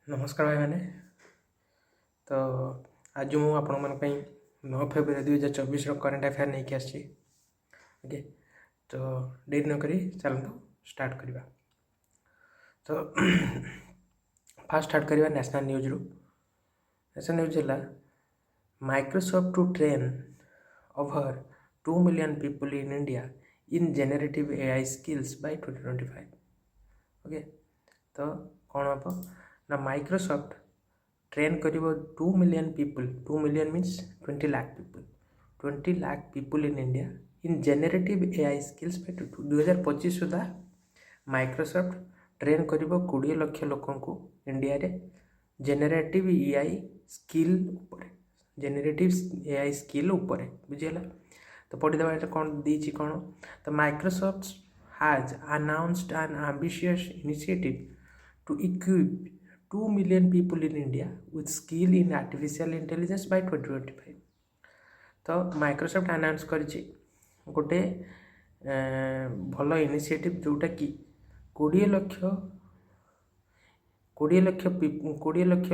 नमस्कार भाई मैंने तो आज मु आपण मन 9 फेब्रुआरी 2024 करेन्ट अफेयर नहीं आसी। ओके, तो देरी न करी चलते स्टार्ट करवा। तो फास्ट स्टार्ट करवा नेशनल न्यूज रू। नेशनल न्यूज है Microsoft to train over 2 million people in India in generative AI skills by 2025। Okay, तो कौन हम ना माइक्रोसॉफ्ट ट्रेन कर 2 million people. 2 million means 20 lakh people. 20 lakh people in India in generative AI skills by 2025 सुधा Microsoft train कर 20 लाख लोक India रे generative AI skill उपरे जेनरेटिव एआई स्किल उपरे बुझीला। तो पढ़ीदेवा कौन दी कौन तो Microsoft has announced an ambitious initiative to equip 2 million people in India with skill in artificial intelligence by 2025। तो माइक्रोसॉफ्ट अनाउंस करिछि गोटे भल इनिशिएटिव जोटा कि 20 लाख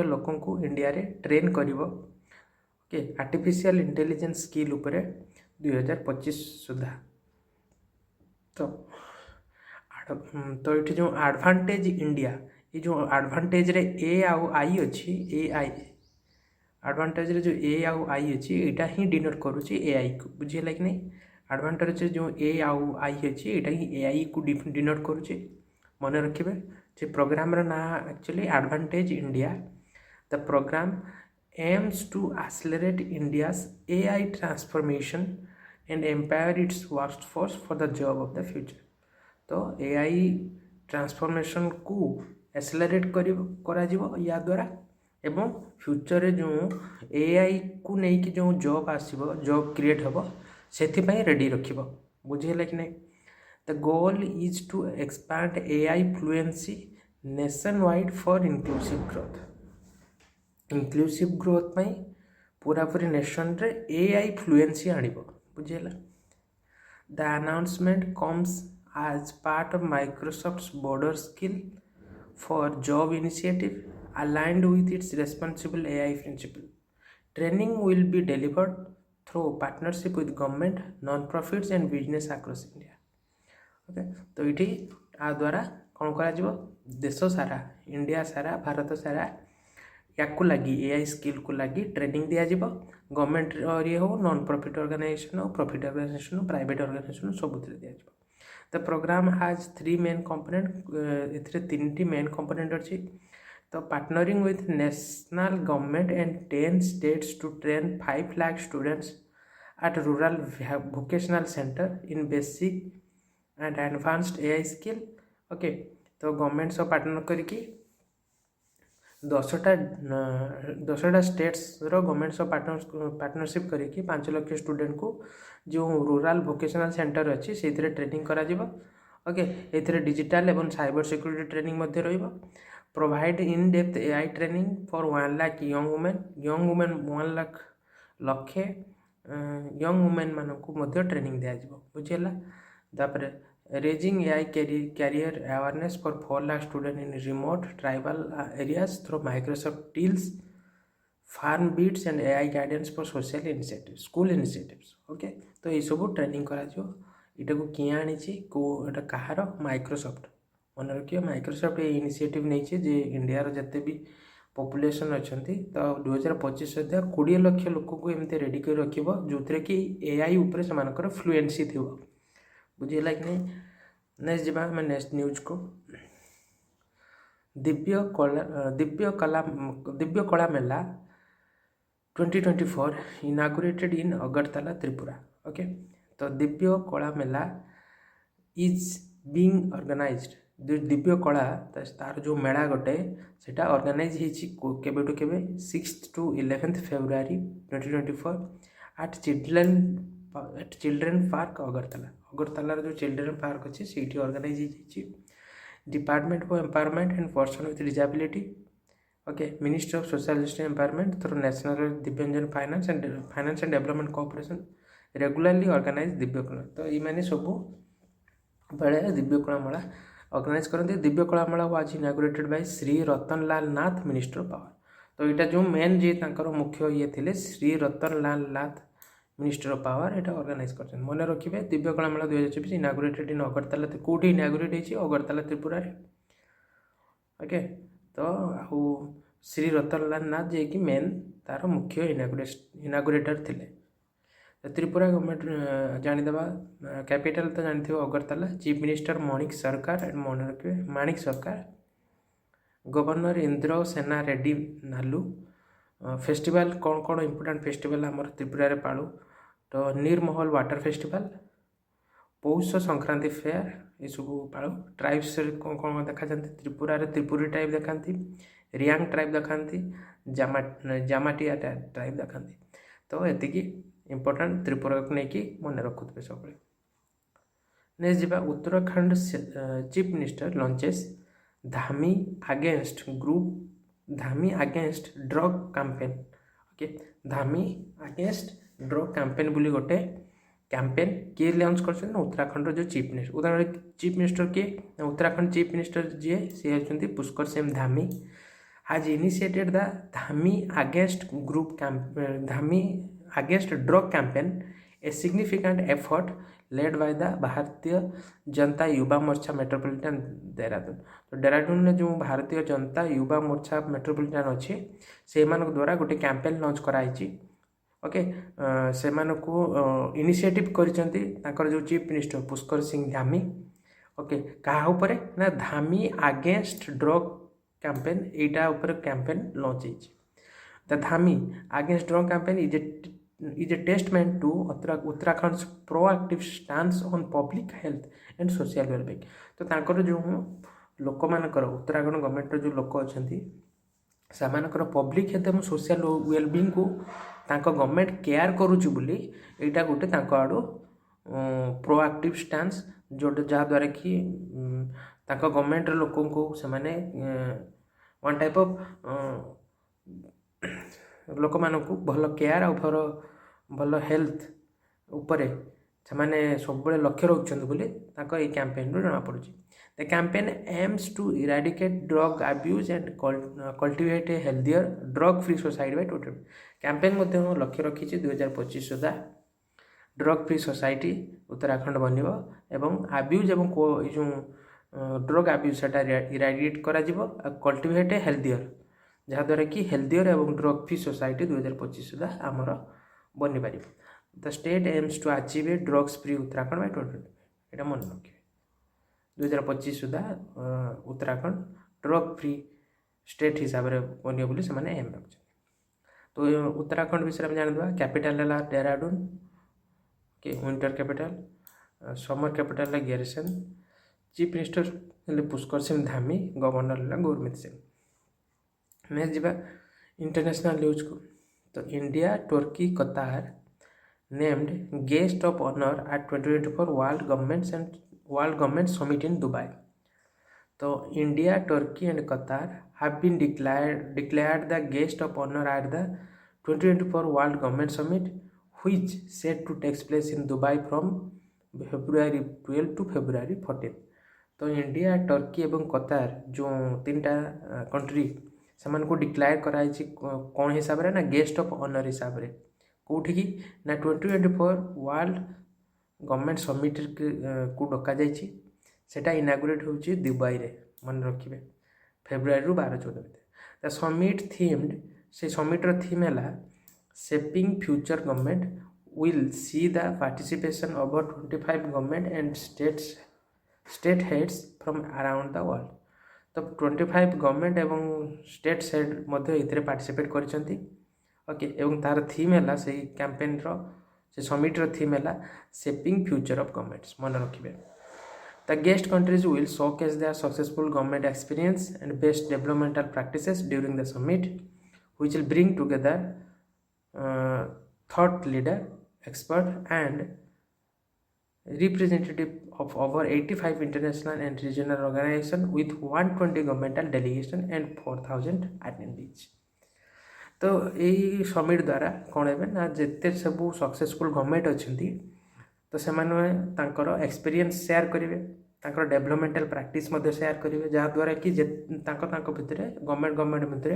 लोक को इंडिया रे ट्रेन करिवो ओके आर्टिफिशियल इंटेलिजेंस स्किल उपरे 2025 सुधा। तो ये जो एडवांटेज इंडिया ये जो एडवांटेज रे ए आउ आई अच्छी ए आई एडवांटेज रे जो ए आउ आई अच्छी यहाँ ही डिनोट करुच्ची ए आई को बुझेगा कि नहीं। एडवांटेज जो ए आउ आई अच्छी यहाँ ही ए आई को डिनोट करुच्ची मन रखिए। जे प्रोग्राम ना actually advantage India. The programme aims to accelerate India's AI transformation and empower its workforce for the job of the future. तो AI ट्रांसफॉर्मेशन को एक्सेलरेट करा या द्वारा एवं फ्यूचर जो AI को नहीं कि जो जॉब आसीबो जॉब क्रिएट हम से रेडी रखिबो बुझेला कि नहीं। The goal is to expand AI fluency nationwide for inclusive growth पूरा पूरी नेशन रे AI फ्लुएंसी आनिबो बुझेला। The announcement comes as part of Microsoft's broader skill for job initiative aligned with its responsible AI principle. Training will be delivered through partnership with government, non-profits and business across India. Okay, तो ये आ द्वारा कौन करा देश सारा India सारा भारत सारा या लगी AI स्किल को लगी ट्रेनिंग दिया गवर्नमेंट और ये हो नॉन प्रॉफिट ऑर्गेनाइजेशन हो प्रॉफिट ऑर्गेनाइजेशन हो प्राइवेट ऑर्गेनाइजेशन सब दिया। The program has 3 main component एथिरे 3टी मेन कंपोनेंट अच्छी। तो partnering with national government and 10 states to train 5 lakh students at rural vocational centre in basic and advanced AI skill. Okay, तो government सब partner करके 10टा स्टेट्स गवर्नमेंट सब partnership करके 5 लाख स्टूडेंट को जो रूरल वोकेशनल सेंटर अच्छी से ट्रेनिंग करा जिवो। ओके, एथिरे डिजिटल एवं साइबर सिक्योरिटी ट्रेनिंग मध्य रहिबो। Provide in depth AI training for 1 lakh young women 1 lakh लक्षे यंग वुमेन मान को मध्य ट्रेनिंग दिया जिवो बुझेला। तापर raising AI career awareness for 4 lakh student in remote tribal areas through Microsoft TEALS FarmBeats and AI guidance for social initiative school initiatives. Okay, तो ये सब ट्रेनिंग करा इटा को किए आनी कोटा कहार माइक्रोसॉफ्ट मन रखिए। माइक्रोसॉफ्ट ये इनिशिएटिव नहीं जे इंडिया जिते भी पॉपुलेशन अच्छा तो 2025 सुधा 20 लाख लोक को एमती रेडी कर रखिब जो कि AI उपरे से फ्लुएंसी थी बुझेगा कि नहीं। नेक्स्ट जावा आम नेक्स्ट न्यूज को। Divya Kala Mela 2024 inaugurated in Agartala Tripura. Okay, तो दिव्य कला मेला इज बीइंग ऑर्गेनाइज्ड जो दिव्य कला तार जो मेला गोटे सेटा ऑर्गेनाइज केबे टू केबे 6 to 11 February 2024 at children park Agartala जो चिल्ड्रेन पार्क अच्छी से organise department for empowerment and person with disability. Okay, ministry of social justice empowerment through national Divyangjan finance and development cooperation regularly organise Divya Kala. तो ये सब बेले दिव्य कला मेला organise करते Divya Kala Mela was inaugurated by Shri Ratan Lal Nath minister of power. तो यहाँ जो मेन जी मुख्य ये थे Shri Ratan Lal Nath minister of power यहाँ ऑर्गेनाइज कर मन रखिए दिव्य कला मेला 2024 इनागुरेटेड इन अगरतला कौटी इनागुरेट होती अगरतला त्रिपुरा ओके। तो आउ श्री रतन लाल नाथ जे कि मेन तार मुख्य इनागुरेटर थे। तो त्रिपुरा गवर्नमेंट जानीदेवा कैपिटल तो जानते अगरतला चीफ मिनिस्टर माणिक सरकार एंड मन रखिए माणिक सरकार गवर्नर इंद्र सेना रेड्डी नालू। फेस्टिवल कौन कौन इम्पोर्टाट फेस्टिवल आमर त्रिपुरा रे पालू तो नीरमहल वाटर फेस्टिवल पौष संक्रांति फेयर ये सब पालू। ट्राइब्स कौन कौन देखा जाती त्रिपुरा रे त्रिपुरी ट्राइब देखाती रियांग ट्राइब देखाती जामाटिया ट्राइब देखाती। तो ये इम्पोर्टाट त्रिपुरा को लेकिन मन रखुवे सब। नेक्स्ट जीवा Uttarakhand chief minister launches Dhami against drug campaign okay. Dhami against drug campaign बोली गोटे कैंपेन किए लॉन्च कर उत्तराखंड जो चीफ मिनिस्टर किए उत्तराखंड चीफ मिनिस्टर जी सी होती Pushkar Singh Dhami has initiated the Dhami against drug campaign a significant effort led by the Bharatiya Janata Yuva Morcha metropolitan Dehradun. तो देहरादून में जो भारतीय जनता युवा मोर्चा मेट्रोपोलिटन अच्छी से द्वारा गोटे कैंपेन लॉन्च कराई ओके। से इनिशिएटिव कर जो chief minister Pushkar Singh Dhami okay क्या ऊपर ना धामी अगेंस्ट ड्रग कैंपेन यहाँ ऊपर कैंपेन लॉन्च होती। The Dhami against drug campaign is a testament to Uttarakhand's proactive stance on public health and social well-being। तो तांकर जो लोक मानकर उत्तराखंड गवर्नमेंट जो लोक अच्छा से पब्लिक हेल्थ और सोशल वेलबिंग को गवर्नमेंट केयर करुच्ची बोली यहाँ गोटे आड़ू प्रोएक्टिव स्टांस जो जहाँद्वारा कि गवर्नमेंट लोक से वन टाइप ऑफ लोक मानक भल केयर और भल हेल्थ उपरे से सब लक्ष्य रखुच्च बोली ये कैंपेन जना पड़ी। The campaign aims to eradicate drug abuse and cultivate a healthier drug free society by 2020। Campaign लक्ष्य रखी 2025 सुधा ड्रग फ्री सोसाइटी उत्तराखंड बनव एवं अब्यूज एवं जो ड्रग अब्यूज से इराडिकेट कल्टिवेट ए हेल्दियर जहाँद्वारा कि हेल्दियर एवं ड्रग फ्री सोसाइटी 2025 सुधा आमर बनी पार। The state aims to achieve a drugs free Uttarakhand by 2020 यहाँ मन रखिए 2025 सुधा उत्तराखंड ड्रग फ्री स्टेट हिसाब से बन बोली से एम रख। तो उत्तराखंड विषय में जानवा कैपिटल है देहरादून के winter capital summer capital Gairsain chief minister Pushkar Singh Dhami governor Gurmeet Singh. Next जीवा इंटरनेशनल न्यूज को तो India Turkey Qatar named guest of honour at 2024 world government summit in Dubai. तो India Turkey and Qatar have been declared the guest of honor at the 2024 world government summit which set to takes place in Dubai from February 12 to February 14। तो India तुर्की एवं कतार जो तीन टा country से declare कराई कौन हिसाब रे ना गेस्ट ऑफ ऑनर हिसाब रे कौटी की ना 2024 वर्ल्ड गवर्नमेंट समिट को डका जाइए सेटा इनागुरेट होची दुबई रे मन रखिए फेब्रुआरी 12-14 भितर। द समिट थीम्ड से समिट रो थीम है shaping future government will see the participation over 25 government and state heads from around the world. तो 25 गवर्नमेंट एवं स्टेट हेड मध्य पार्टिसिपेट करिसेंती ओके एवं तार थीम है से कैंपेन रो से समिट रो थीम है शेपिंग फ्यूचर ऑफ गवर्नमेंट्स मन रखिए। The guest countries will showcase there successful government experience and best developmental practices during the summit which will bring together thought leader expert and representative of over 85 international and regional organizations with 120 governmental delegation and 4,000 attendees। तो यही summit द्वारा कौन है ना जिते सब successful government अच्छा तो से एक्सपीरियंस शेयर करेंगे तांकर डेवलपमेंटल प्रैक्टिस मध्य शेयर करेंगे जहाँद्वारा कि भितर गवर्नमेंट भितर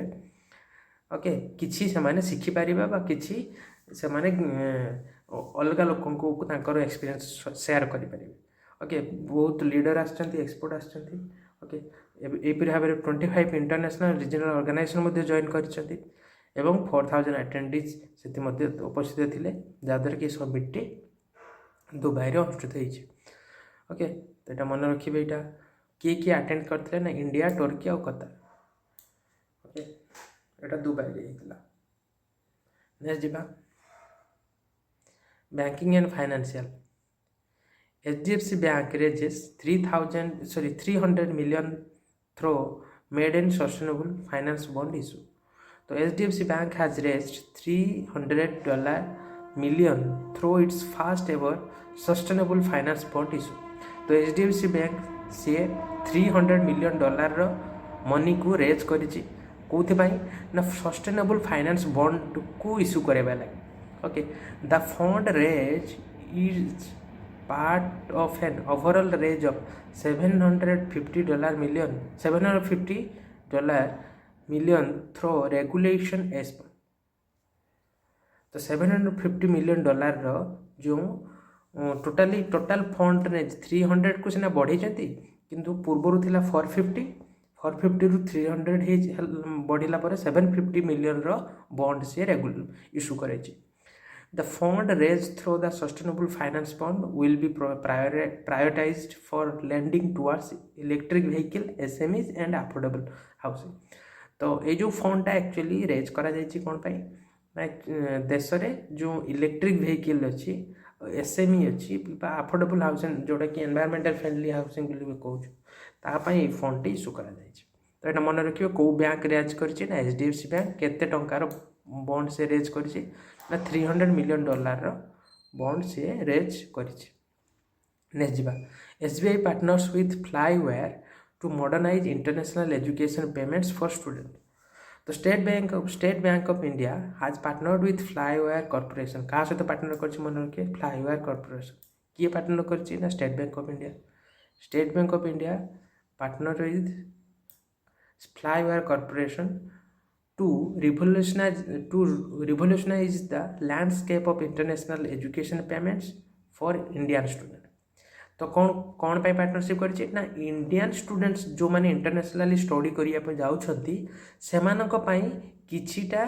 ओके किसी से शिखिपारे किसी से अलग लोक एक्सपीरियंस शेयर करें ओके बहुत लीडर एक्सपर्ट आसछन्ति ओके एपरि भाव 25 इंटरनेशनल रीजनल ऑर्गेनाइजेशन जॉइन कर 4000 अटेंडीज से उपस्थित थे जहाँद्वारा कि समिटटी दुबई रे अनुष्ठित होती ओके तो यहाँ मन रखिए यहाँ किए अटेंड करते ना इंडिया टर्की और कतार ओके यहाँ दुबई रे होता नेक्स्ट जी banking and financial HDFC Bank raises 300 million through made in sustainable finance bond issue. So HDFC Bank has raised $300 million through its first ever sustainable finance bond issue. तो HDFC Bank से $300 million रो money को raise करिछि कोथिपाई ना sustainable finance bond को issue करेबा लागि okay the fund raise is part of an overall range of $750 million through regulation as per तो $750 million रो जो टोटल फंड रेंज 300 को सिना बढ़े किंतु पूर्वर थिला 450 रु 300 बढ़िला पर 750 मिलियन रो बॉन्ड से रेगुलर इशू करे The fund raised through the sustainable finance bond will be prioritized for lending towards electric vehicle, SMEs and affordable housing. तो ये जो फंडा एक्चुअली रेज करा जायछि कोन पई ना देश रे जो इलेक्ट्रिक व्हीकल अच्छी एसएमई अच्छी अफोर्डेबल हाउसिंग जोटा कि एनवायरमेंटल फ्रेंडली हाउसिंग बोली कहूँ तापाई फंड इश्यू करा जायछि तो यहाँ मन रखिए कौ बैंक रेज कर HDFC बैंक केते टंकार बॉन्ड से रेज कर $300 million बॉन्ड से रेज कर नेक्स्ट जा SBI partners with Flywire to modernise international education payments for student तो state bank of India has partnered with Flywire corporation क्या सहित पार्टनर कर मन रखिए फ्लाईवेयर कॉर्पोरेशन किए पार्टनर कर state bank of India partner with Flywire corporation to revolutionize the landscape of international education payments for Indian student तो कौन पे पार्टनरशिप करिछि ना इंडियन स्टूडेंट्स जो माने इंटरनेशनली स्टडी करिया पे जाउछंती सेमानक पई किछिटा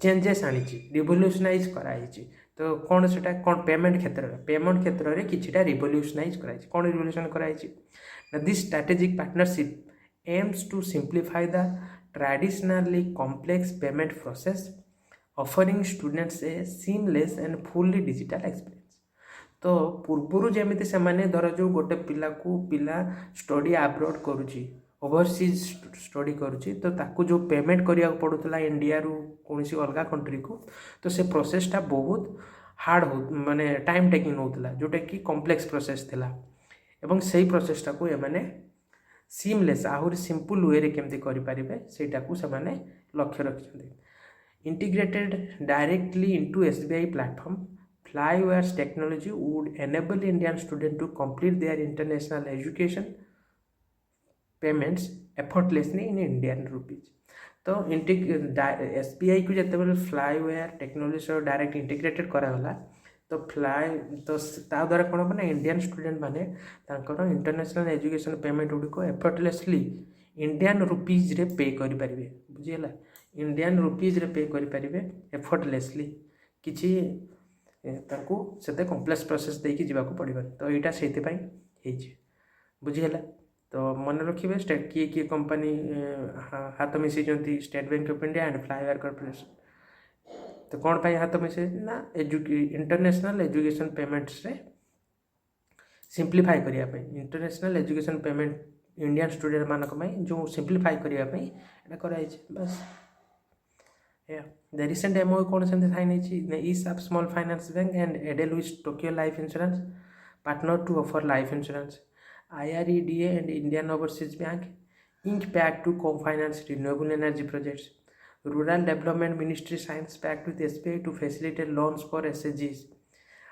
चेंजेस आनिछि रिवोल्यूशनाइज कराइछि तो कौन सेटा कौन पेमेंट क्षेत्र रे किछिटा रिवोल्यूशनाइज कराइछि कौन रिवोल्यूशन कराइछि ना this strategic partnership aims to simplify the traditionally complex payment process, offering students a seamless and fully digital experience. तो पूर्वर जमी से धर जो गोटे पिला स्टडी आब्रॉड करुच्ची ओवरसीज स्टडी करुच्ची तो ताकू जो पेमेंट करिया पड़ूला इंडिया रू कौन अलग कंट्री को तो से प्रोसेसटा बहुत हार्ड हो माने टाइम टेकिंग होता जोटा कि कॉम्प्लेक्स प्रोसेस थिला एवं सही प्रोसेसटा को एमाने सीमलेस आहरी सिंपल वे रे केमती करि परिबे सेटा को समाने लक्ष्य रखछन्ते integrated directly into SBI platform Flywire's technology would enable Indian student to complete their international education payments effortlessly in Indian rupees तो SBI को जते फ्लाईवेयर टेक्नोलॉजी डायरेक्ट इंटीग्रेटेड करागला तो ता द्वारा कौन हम इंडियन स्टूडेंट माने इंटरनेशनल एजुकेशन पेमेंट गुड़ी को एफर्टलेसली इंडियन रुपीज रे पे करि परिबे बुझिला इंडियन रुपीज रे पे करि परिबे एफर्टलेसली किछि तांको सेते कॉम्प्लेक्स प्रोसेस देकी जीवा को पड़िबा तो एटा सेति पई हेछि बुझिला तो मन रखिबे किए कंपनी हाथ मिसी जंती state bank of India and Flywire corporation तो कौन पाई हाथ मिसे ना इंटरनेशनल एजुकेशन पेमेंट्स रे सिंप्लीफाई करिया पे international education payment Indian student मानक में जो सिंप्लीफाई करिया पे एटा कराई बस द रिसेंट एमओ कौन से साइन है ESAF small finance bank and Edelweiss Tokyo life insurance partner to offer life insurance IREDA and Indian Overseas Bank Inc. pact to co-finance renewable energy projects. Rural Development Ministry signs pact with SBI to facilitate loans for SHGs.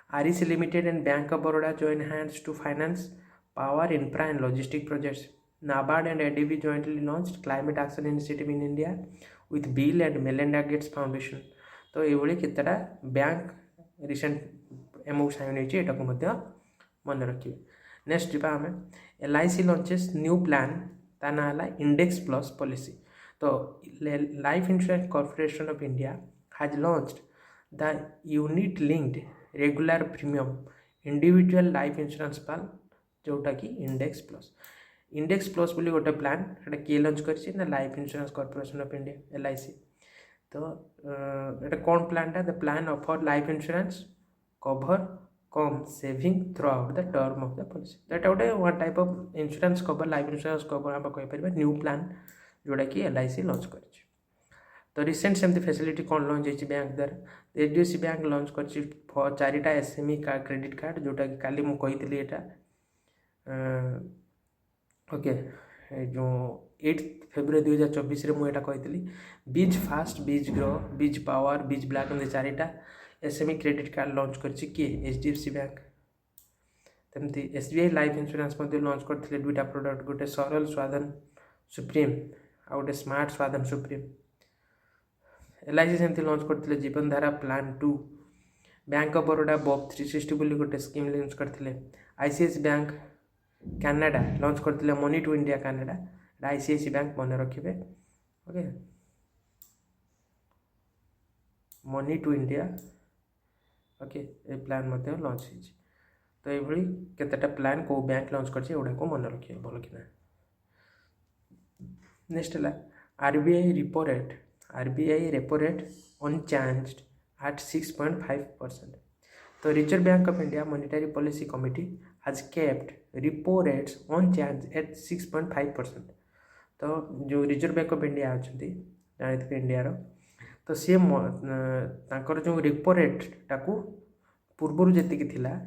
REC Limited and Bank of Baroda join hands to finance power, infra and logistic projects. NABARD and ADB jointly launched Climate Action Initiative in India with Bill and Melinda Gates Foundation. तो ये केतटा bank recent ammo sign होती है मन रखिए. Next जी आम LIC launches new plan ता ना है इंडेक्स प्लस पॉलिसी. तो life insurance corporation of India has launched the unit linked regular premium individual life insurance plan जोटा कि इंडेक्स प्लस बोली गोटे प्लान एटा किए लॉन्च कर life insurance corporation of India LIC. तो एटा कौन प्लानटा the plan offer life insurance cover cum saving throughout the term of the policy. तो एटा गोटे one type of insurance cover life insurance cover आप कहीपर न्यू प्लान जोटा कि LIC लॉन्च कर. तो रिसेंट सेमती फैसिलिटी कौन लॉन्च होती बैंक द्वारा HDFC बैंक लॉन्च कर 4टा SME क्रेडिट कार्ड जोटा कि काली मुझे यहाँ ओके जो 8 फेब्रुआरी 2024 मुझे कही बीज फास्ट बीज grow biz power biz black M 4टा SME क्रेडिट कार्ड लॉन्च कर HDFC बैंक. तमती SBI लाइफ इंश्योरेंस लॉन्च करते 2टा प्रोडक्ट गोटे सरल स्वाधन सुप्रीम आ गोटे स्मार्ट स्वाधन सुप्रीम. LIC सेमती लॉन्च करते Jeevan Dhara plan 2. Bank of Baroda BOB 360 बोली गोटे स्कीम लॉन्च करते. ICICI बैंक कनाडा लॉन्च करते money to India Canada. ICICI bank मन रखिए okay money to India okay ए प्लान लॉन्च हो. तो ये केतेटा प्लान को बैंक लॉन्च करड़ा को मन रखिए भल कि. नेक्स्ट है RBI repo rate unchanged at 6.5%. तो reserve bank of India monetary policy committee has kept repo rates unchanged at 6.5%. तो जो रिजर्व बैंक ऑफ इंडिया अच्छी जानते इंडिया तो सी जो रेपो रेट टाकू पूर्वर जी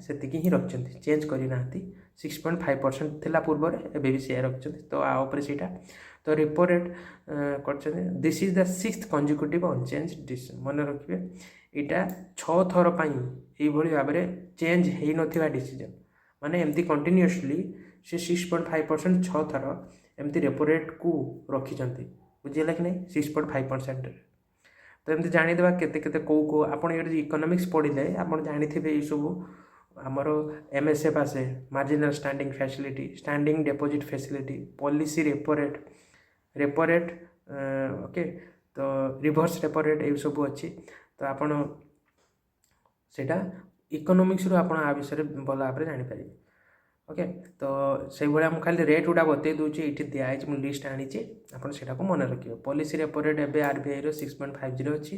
से ही रखते चेंज करना 6.5% थिला पूर्व एवं भी सी रखते. तो आउपर से तो रेपो रेट कर this is the 6th consecutive unchanged decision. मन रखिए यहाँ 6 थर ये भाव में चेंज हो ना डिसीजन माने एमती कंटिन्यूअसली से 6.5% 6 थर एमती रेपो रेट को रखिंट बुझेगा कि नहीं 6.5%. तो एमती जानीदे केते कौ आप इकोनॉमिक्स पढ़े आप जानी ये सब आमर MSF आसे marginal standing facility standing deposit facility policy repo rate okay तो रिवर्स रेपो रेट ये सब अच्छी. तो आपन सेटा इकोनॉमिक्स रू आप आ विषय भल भाव जापर ओके. तो से भाया मुझे खाली रेट गुड़ा बतई दूसरी ये दिखाई मुझे लिस्ट आनी आपटा को मन रखिए. पॉलिसी रेपो रेट एवं RBI 6.50 अच्छी.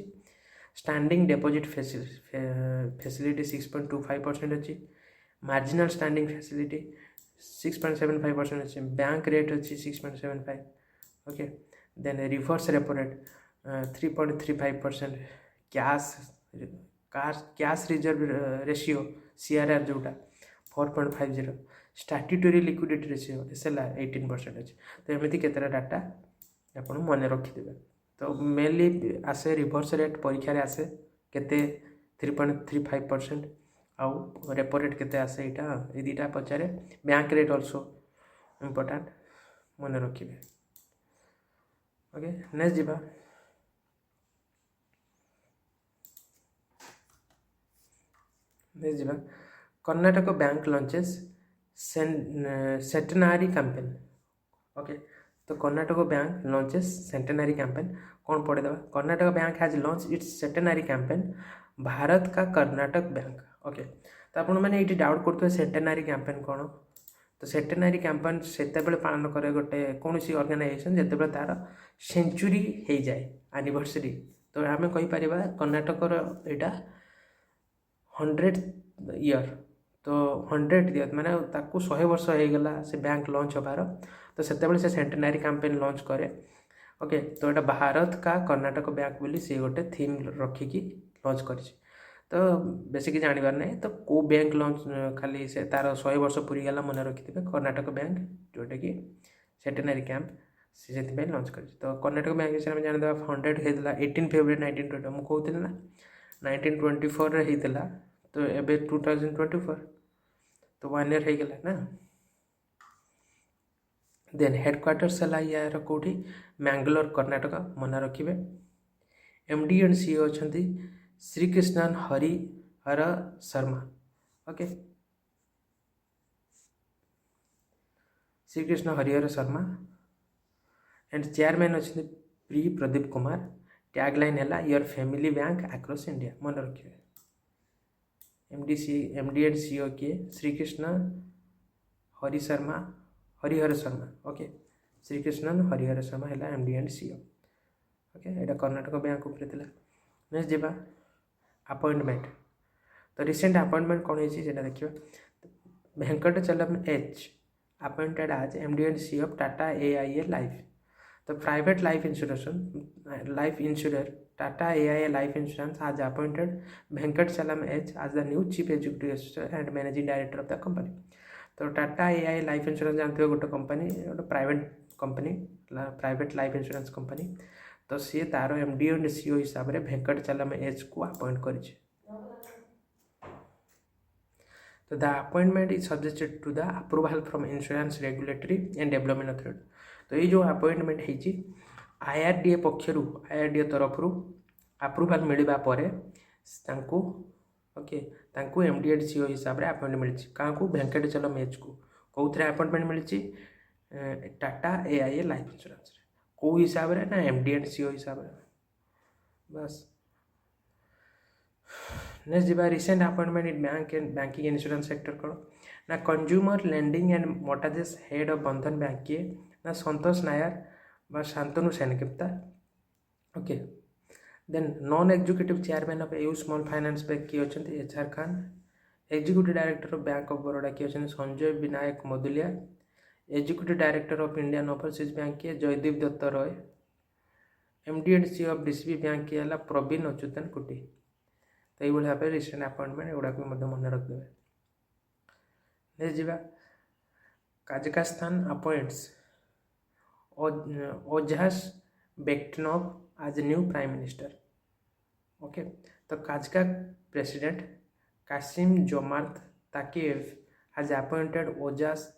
स्टैंडिंग डिपॉजिट फैसिलिटी 6.25% अच्छी. मार्जिनल स्टैंडिंग फैसिलिटी 6.75% अच्छी. बैंक रेट अच्छी 6.75 okay. Then reverse repo rate 3.35%. Cash reserve ratio CRR जोटा 4.50. स्टैट्यूटरी लिक्विडिटी रेशियो SLR 18% अच्छी. तो एमती केतटा डाटा आप मन रखिदे. तो मेनली आसे रिवर्स रेट परीक्षा आसे केते 3.35% आउ रेपो रेट केते आसे यहाँ ये 2टा पचारे. बैंक रेट ऑल्सो इम्पोर्टेंट मन रखिए ओके. नेक्स्ट जीवा Karnataka bank launches centenary campaign okay. तो Karnataka bank launches centenary campaign कौन पढ़े देवा. Karnataka bank has launch its centenary campaign Bharat का कर्नाटक बैंक ओके. तो आप मैंने ये डाउट करते सेंटेनरी कैंपेन कौन. तो सेंटेनरी कैंपेन से पालन करे गोटे कौन सी ऑर्गेनाइजेशन जिते तार सेंचुरी हो जाए एनिवर्सरी. तो आम कहीपर कर्नाटकर यहाँ 100th ईयर. तो 100th ईयर माने ताकू 100 वर्ष हो गला से बैंक लॉन्च होबार. तो से सेंटेनरी कैंपेन लॉन्च करे ओके. तो यहाँ भारत का कर्नाटक बैंक बोली सी गोटे थीम रखिकी लॉन्च कर. तो बेसिक जानवर ना तो कौ बैंक लॉन्च खाली से तार 100 वर्ष पूरी गला मन रखिथे कर्नाटक बैंक जोटा कि सेंटेनरी कैंप से लॉन्च कर. तो कर्नाटक बैंक विषय में जानदेवा 100 होता 18 फेब्रुआरी 1920 मुझे कहते ना 1924 होता तो एबे 2024 तो 1 ईयर हो गला ना। देन हेडक्वार्टर्स है यार कौटी मैंगलोर कर्णाटक मन रखिए। एमडी एंड सीईओ अच्छा Srikrishnan Harihar Sharma. Okay, Srikrishna Harihar Sharma and chairman अच्छा प्री प्रदीप कुमार। टैगलाइन है your family bank across India मन रखिए। एमडी एंड सीईओ किए श्रीकृष्ण हरिहर शर्मा। ओके, श्रीकृष्णन हरिहर शर्मा है एमडी एंड सीईओ। ओके, यहाँ कर्णाटक बैंक उपर था। नेक्स्ट जावा अपॉइंटमेंट। तो रिसेंट अपॉइंटमेंट कौन है देखिए। Venkatachalam H appointed as MD and CEO of Tata AIA life. तो private life insurer Tata AIA life insurance has appointed Venkatachalam H as the new chief executive officer and managing director of the company। तो Tata AIA life insurance जानते हो गोटे company, गोटे private life insurance company. तो सी तार MD and CEO हिसाब से Venkatachalam H को अपॉइंट कर। तो the appointment is subjected to the approval from insurance regulatory and development authority. तो ये जो अपॉइंटमेंट है आईआरडीए पक्षर आईआरडीए तरफ अप्रूवल मिलवा पर ओके तांको एमडी एंड सीईओ हिसाब से अपॉइंटमेंट मिली। क्या वेंकटचलम एच को कौन अपॉइंटमेंट मिली टाटा एआईए लाइफ इंश्योरेंस कौ हिसाब से ना एमडी एंड सीईओ हिसाब से बस। नेक्स्ट जी recent appointment in banking insurance sector कौन ना consumer lending and mortgage head of Bandhan bank किए ना संतोष नायर व Shantanu Sengupta. Okay, then non executive chairman of AU small finance bank किए अच्छा HR Khan. Executive director of bank of Baroda किए अच्छा Sanjay Vinayak Mudaliar. Executive director of Indian overseas bank किए Jaydeep Dutta Roy. MD and CEO of DCB bank किए है प्रवीण अच्युतन कुटी। तो ये भाव रिसेंट अपॉइंटमेंट एगुड़ाक मन रखिदे। नेक्स्ट जी Kazakhstan appoints Olzhas Bektenov as new prime minister. Okay, तो Kazakh president Kassym Jomart Tokayev has appointed Olzhas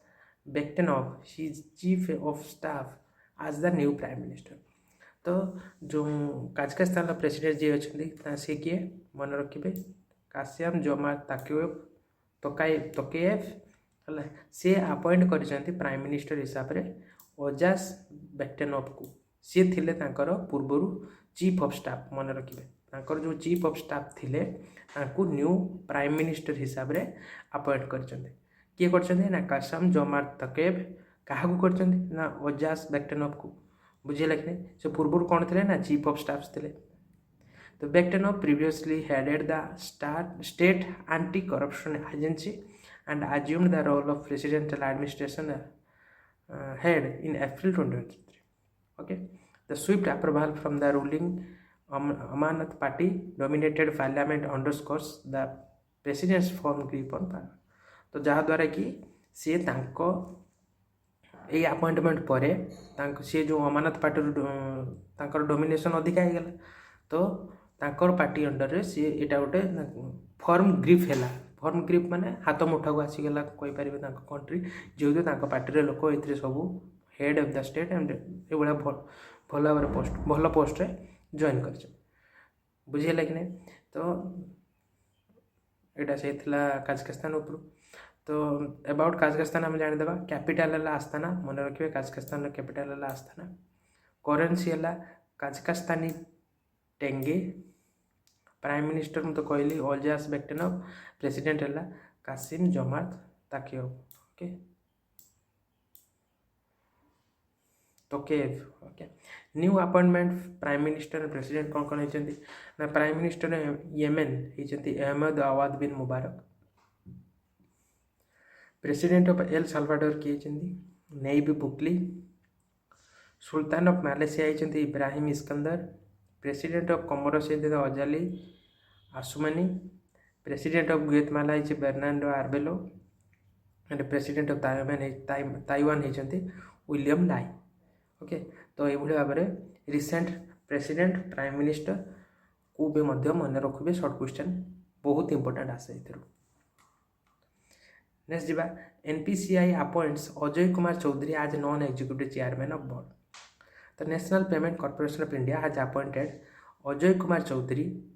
Bektenov his chief of staff as the new prime minister. तो जो काजाखस्तान प्रेसिडेंट जी अच्छा सी किए मन रखिए कासिम जोमार्थ ताकिएव है सी अपॉइंट कर प्राइम मिनिस्टर हिसाब से ओजास बेक्टेनोव को। सी थिले तांकर पूर्वर चीफ ऑफ स्टाफ मन रखिए तांकर जो चीफ ऑफ स्टाफ थिले तांको न्यू प्राइम मिनिस्टर हिसाब से अपॉइंट कर किए ना कासिम जोमार्थ ताकिएव क्या ना ओजास बेक्टेनोव को बुझेगा कि नहीं। से पूर्व कौन थे ना चीफ ऑफ स्टाफ थे। तो बेक्टेनोव previously headed the state anti corruption agency and assumed the role of presidential administration head in April 2023. Okay, the swift approval from the ruling Amanat Party dominated parliament underscores the president's firm grip on power। तो जहाँ द्वारा कि सी तांको ये appointment पर सी जो अमानत party domination अधिका हो गला। तो तांकर पार्टी अंडर सी एटा गोटे फर्म ग्रिप है। फर्म ग्रिप माने हाथ मुठा को आसीगला कहीपर कंट्री जेहेतु पार्टी लोक ये सब head of the state and ये भल भल पोस्ट रे जॉइन कर बुझेगा कि नहीं। तो यहाँ से काजाखस्तान उपर। तो अबाउट काजाखस्तान आम जानीदे कैपिटल है आस्थाना मन रखिए काजाखस्तान कैपिटल है आस्थाना। करेन्सी है काजाखस्तानी टेंगे। प्राइम मिनिस्टर मुझे कहली ओजास बेक्टेनोव। प्रेसिडेंट है Kassym Jomart Tokayev. Okay, Tokayev. Okay, new appointment prime minister and president कौन कौन होती ना प्राइम मिनिस्टर येमेन होती Ahmed Awad bin Mubarak. President of El Salvador किए Nayib Bukele. Sultan of Malaysia होती Ibrahim Iskandar. President of Comoros Azali Assoumani. President of Guatemala है Bernardo आर्बेलो and president of Taiwan होती William Lai. Okay, तो ये भाव में recent president prime minister को भी मन रखिए शॉर्ट क्वेश्चन बहुत इंपोर्टेंट आसे इधर। नेक्स्ट जीवा NPCI appoints Ajay Kumar Chaudhary as non executive chairman of board. तो national payment corporation of India has appointed Ajay Kumar Chaudhary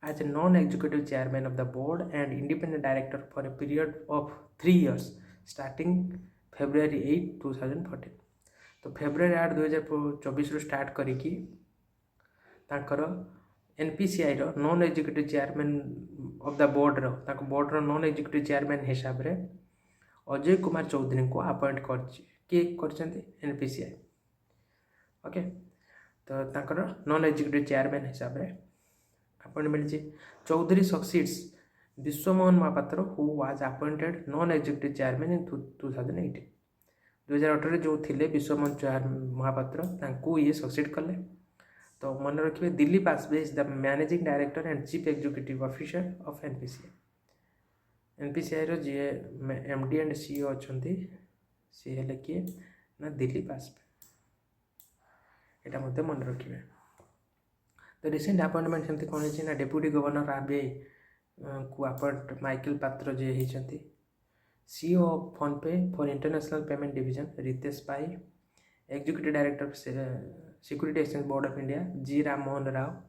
as a non-executive chairman of the board and independent director for a period of 3 years starting February 8, 2014। तो February 8 2024 start करिकी तांकर NPCI रो non executive chairman of the board रो board रो non executive chairman हिसाब रे अजय कुमार चौधरी को appoint कर एनपीसीआई। ओके तो तांकर नॉन एग्जीक्यूटिव चेयरमैन हिसाब रे अपॉइंटमेंट मिली। Chaudhary succeeds Vishwamohan Mahapatra who was appointed non executive chairman in 2018। 2018 जो थिले विश्वमोहन महापात्र तांकू ये सक्सीड कले। तो मन रखिए Dilip Asbe is the managing director and chief executive officer of NPCI. NPCI रो जी एमडी एंड सीईओ अच्छी सी हेले किए ना दिलीप आसबे, यहाँ मन रखिए। तो रिसेंट अपॉइंटमेंट सेमती कौन है ना डेप्यूटी गवर्नर आरबीआई को अपॉइंट माइकल पात्र जे होती। CEO of PhonePe for international payment division Ritesh Pai. Executive director security exchange board of India G Ram Mohan Rao.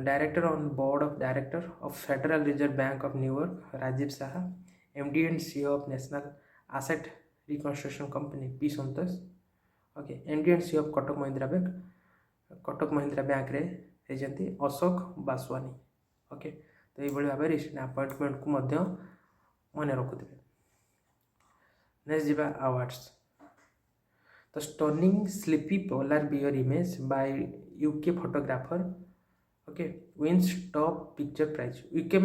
Director on board of director of federal reserve bank of New York Rajiv Shah. MD and CEO of national asset reconstruction company P Santosh. Okay MD and CEO of Kotak Mahindra bank रे होती Ashok Baswani. Okay तो ये भाव recent appointment को मन रखुवे। Next जीवा awards. तो stunning sleepy polar bear image by UK photographer okay wins top picture prize. UK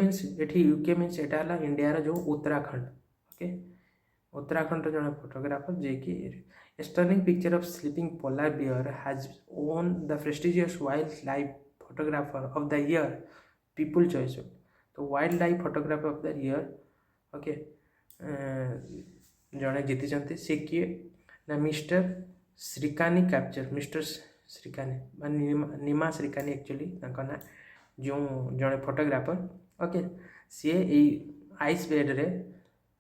means एटा इंडिया जो उत्तराखंड। ओके उत्तराखंड जड़े फोटोग्राफर जे कि stunning picture of sleeping polar bear has won the prestigious wildlife photographer of the year people choice। तो wildlife photographer of the year okay जड़े जीति सी किए ना mister Sarikhani capture. Mister Sarikhani Nima Sarikhani actually ना जो जड़े photographer okay सी आइस बेड रे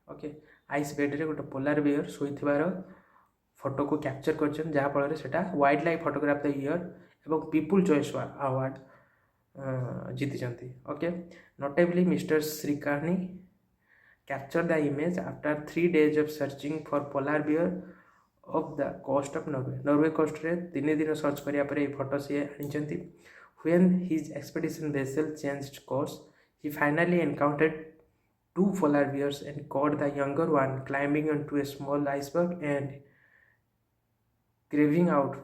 ओके आइस बेड रे गोटे पोलार बियर शोइथिबार फोटो को कैप्चर कर जहाँफल से wildlife photograph the year एवं पीपुल चॉइस अवार्ड जीति। Okay notably mister Sarikhani capture the image after 3 days of searching for polar bear off the coast of Norway coast रे 3 दिन search कराया photo सी आनी। When his expedition vessel changed course he finally encountered 2 polar bears and caught the younger one climbing onto a small iceberg and carving out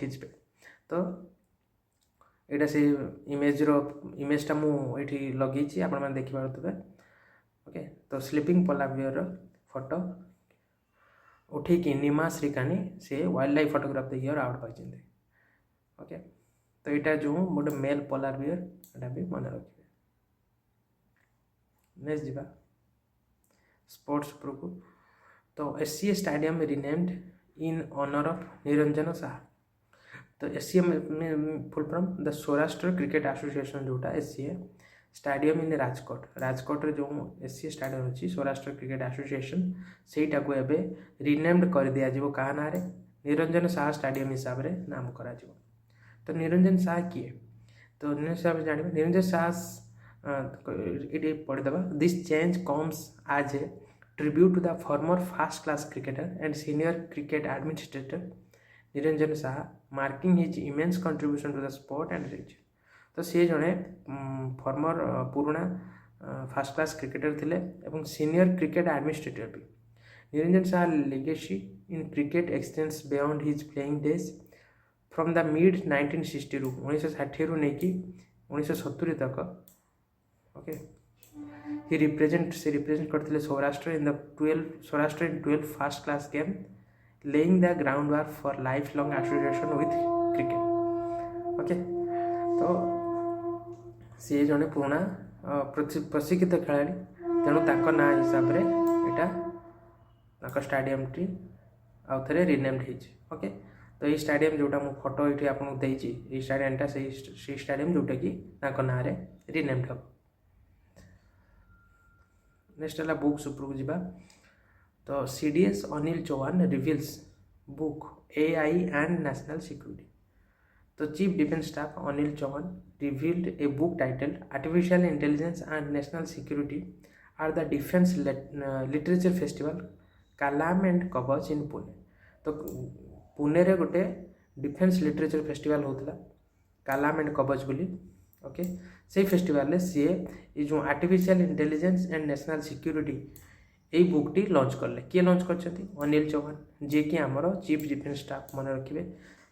his bed। तो यहाँ से इमेजटा मुझे लगे आपण मैंने देखिपे। ओके तो sleeping polar beer photo उठेकी Nima श्रीकानी से wildlife photograph the year award pi. Okay तो यहाँ जो गोटे मेल पोलार बियर यहाँ भी मन रखिए। नेक्स्ट जीवा स्पोर्ट्स को। तो SCA stadium renamed in honour of Niranjan Shah. तो SCA full from the Saurashtra cricket association जोटा एससीए स्टेडियम इन राजकोट जो एससीए स्टेडियम अच्छी सौराष्ट्र क्रिकेट एसोसिएशन सेटा को एबे रिनेम्ड कर दिया जिवो का ना रे निरंजन शाह स्टेडियम हिसाब रे नाम करा जिवो। तो निरंजन शाह किए तो निरंजन शाह जानिबे निरंजन शाह ये पढ़ीदे। This change comes as a tribute to the former first class cricketer and senior cricket administrator Niranjan Shah, marking his immense contribution to the sport and region। तो सी जड़े फॉर्मर पुराना फर्स्ट क्लास क्रिकेटर थिले एवं senior cricket administrator भी। Niranjan Shah legacy in cricket x tends beyond his playing days from the mid 1960 रू 1960 रू नहीं कि 1970 तक। ओके he represent करते सौराष्ट्र इन 12 first class game laying the ground work for life long association with cricket. Okay तो सी जड़े पुराना प्रशिक्षित खेलाड़ी तेणु ना हिसाब से यहाँ स्टेडियम टी आउ थे रिनेम्ड। ओके तो ये स्टाडियम जोटा मु फोटो ये आपको देती ये स्टाडियमटा से स्टाडियम जोटा कि ना रिनेम्ड हम। नेक्स्ट है बुक्स उपरକୁ ଯିବା। तो CDS Anil Chauhan reveals book AI and national security. तो chief defence staff Anil Chauhan revealed a book titled artificial intelligence and national security are the defence literature festival Kalam and Kavach in Pune. तो पुणे रे गोटे डिफेंस लिटरेचर फेस्टिवल होता Kalam and कवच बोली। Okay से festival सी ये जो artificial intelligence and national security यही बुकटी लॉन्च कले किए लॉन्च कर अनिल चौहान जी कि आमर चीफ डिफेंस स्टाफ मन रखिए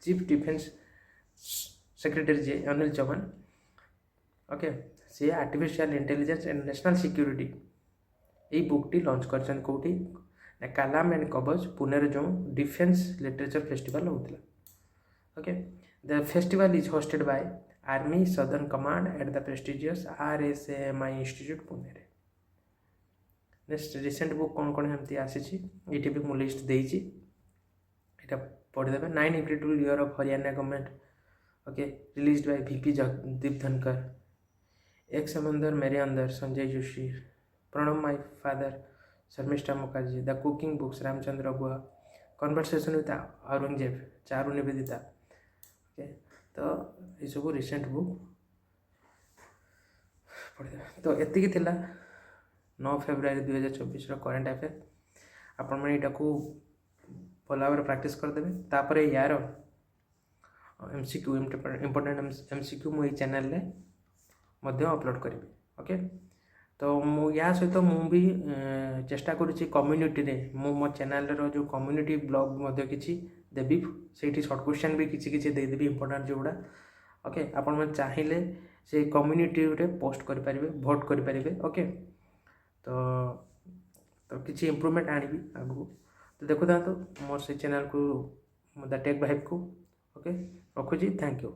चीफ डिफेंस सेक्रेटरी जी अनिल चौहान। ओके सी artificial intelligence and national security यही बुकटी लॉन्च कर कौटी कालाम एंड कवच पुणे जो डिफेंस लिटरेचर फेस्टिवल होता। Okay the festival is hosted by army southern command at the prestigious RSMI institute Pune. Next recent book कौन कौन एमती आसी ये भी मुझे लिस्ट देती पढ़ीदे 9 incredible year of Haryana government. Okay released by VP Jagdeep Dhankhar. Ek Samandar Mere Andar Sanjay Joshi. Pranab my father Sharmistha Mukherjee. The cooking books Ramachandra Guha. Conversation with Aurangzeb Charu Nivedita. Okay तो ये सब रिसेंट बुक पढ़े। तो एति 9 फेब्रुआरी 2024 करेन्ट अफेयर आपण मैंने यहाँ भल भाव प्राक्ट करदे। तापर यार MCQ इम्पोर्टेंट MCQ मुझे चैनल में अपलोड करी। ओके तो मु या सहित भी चेष्टा करुँची कम्युनिटी रे मो चैनल जो कम्युनिटी ब्लॉग किसी देवी से सर्ट क्वेश्चन भी किसी देदेवी इम्पोर्टेंट जोड़ा। ओके आपण मैंने चाहिए से कम्युनिटी रे पोस्ट करें भोट करें। ओके तो किसी इम्प्रूवमेंट आनी आगू तो देखु था तो मोर से चैनल को द टेक वाइब को। ओके रखुची थैंक यू।